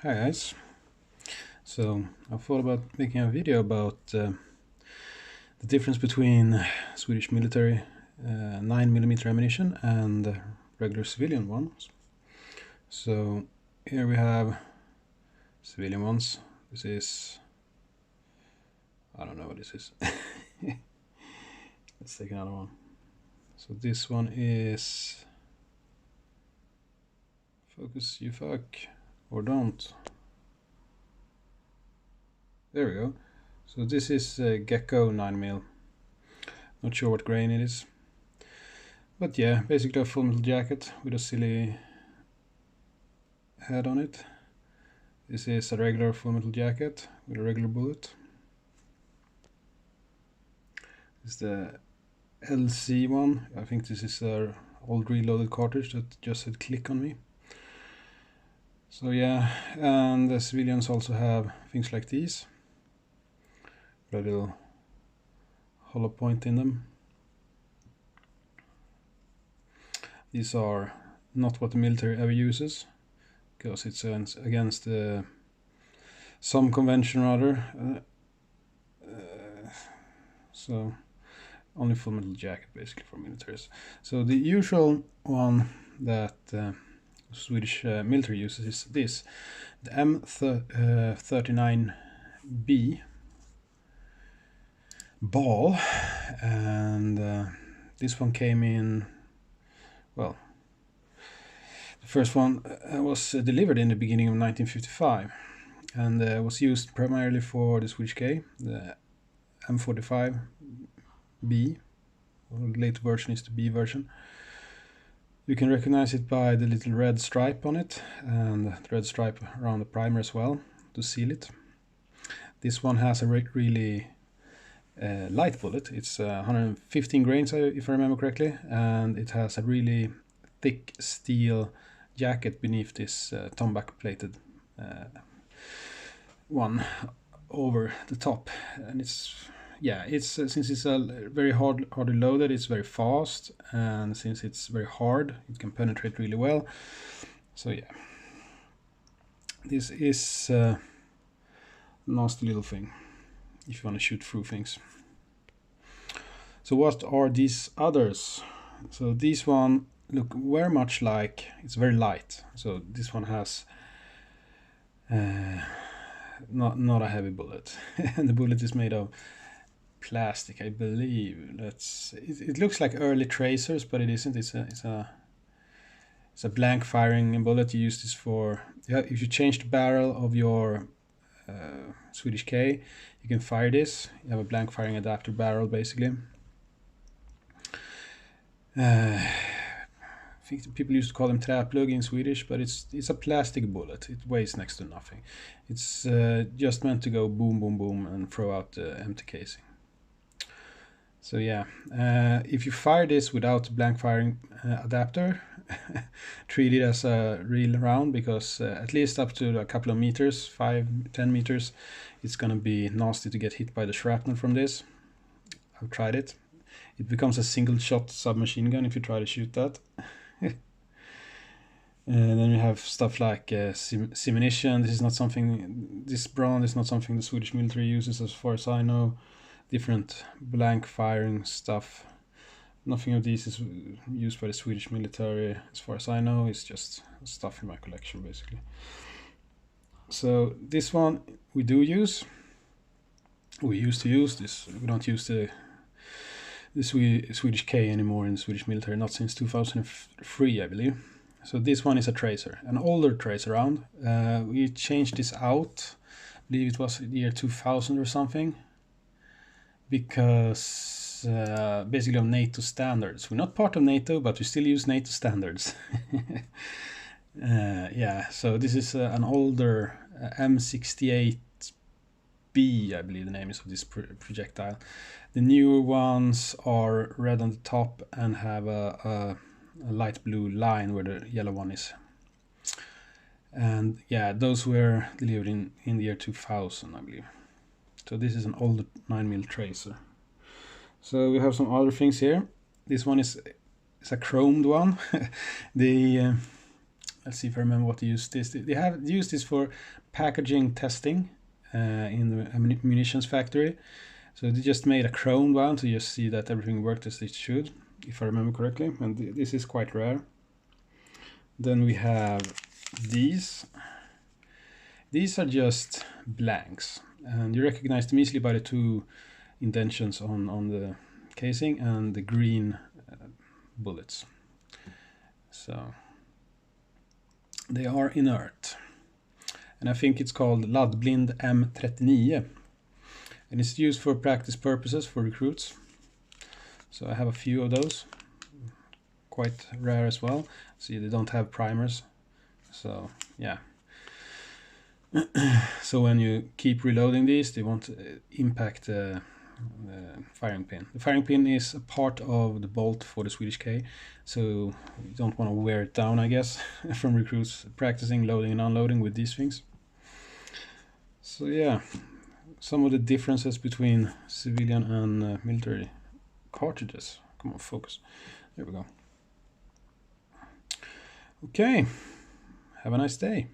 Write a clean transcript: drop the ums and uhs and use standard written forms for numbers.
Hi guys. So I thought about making a video about the difference between Swedish military 9mm ammunition and regular civilian ones. So here we have civilian ones. This is, I don't know what this is. Let's take another one. So this one is, focus you fuck, or don't. There we go. So this is Gecko 9mm. Not sure what grain it is. But yeah, basically a full metal jacket with a silly head on it. This is a regular full metal jacket with a regular bullet. This is the LC one. I think this is an old reloaded cartridge that just said click on me. So yeah, and the civilians also have things like these. With a little hollow point in them. These are not what the military ever uses, because it's against some convention or other. So only full metal jacket basically for militaries. So the usual one that Swedish military uses is this, the M39B ball, and this one came in, well, the first one was delivered in the beginning of 1955 and was used primarily for the Swedish K, the M45B, or the later version is the B version. You can recognize it by the little red stripe on it and the red stripe around the primer as well to seal it. This one has a really light bullet. It's 115 grains if I remember correctly, and it has a really thick steel jacket beneath this tomback plated one over the top, and it's since it's very hardly loaded, it's very fast, and since it's very hard, it can penetrate really well. So yeah, this is a nasty little thing if you want to shoot through things. So what are these others? So these one look very much like, it's very light. So this one has not a heavy bullet, and the bullet is made of plastic, I believe. It looks like early tracers, but it isn't. It's a blank firing bullet. You use this for, if you change the barrel of your Swedish K, you can fire this. You have a blank firing adapter barrel basically. I think people used to call them träplugg in Swedish, but it's a plastic bullet. It weighs next to nothing. It's just meant to go boom, boom, boom and throw out the empty casing. So yeah, if you fire this without a blank firing adapter, treat it as a real round, because at least up to a couple of meters, 5-10 meters, it's gonna be nasty to get hit by the shrapnel from this. I've tried it. It becomes a single shot submachine gun if you try to shoot that. And then we have stuff like simunition. This brand is not something the Swedish military uses as far as I know. Different blank firing stuff. Nothing of these is used by the Swedish military as far as I know. It's just stuff in my collection basically. So this one we do use. We used to use this. We don't use the Swedish K anymore in the Swedish military, not since 2003 I believe. So this one is a tracer, an older tracer round. We changed this out, I believe it was the year 2000 or something, because basically of NATO standards. We're not part of NATO, but we still use NATO standards. Yeah, so this is an older M68B, I believe the name is of this projectile. The newer ones are red on the top and have a light blue line where the yellow one is. And yeah, those were delivered in the year 2000, I believe. So this is an older 9mm tracer. So we have some other things here. This one is a chromed one. The let's see if I remember what they used this. They have used this for packaging testing in the munitions factory. So they just made a chrome one to just see that everything worked as it should, if I remember correctly. And this is quite rare. Then we have these. These are just blanks, and you recognize them easily by the two indentions on the casing and the green bullets. So they are inert, and I think it's called Laddblind M39, and it's used for practice purposes for recruits. So I have a few of those, quite rare as well. See, they don't have primers, so yeah. So when you keep reloading these, they won't impact the firing pin. The firing pin is a part of the bolt for the Swedish K, so you don't want to wear it down, I guess, from recruits practicing loading and unloading with these things. So yeah, some of the differences between civilian and military cartridges. Come on, focus. There we go. Okay, have a nice day.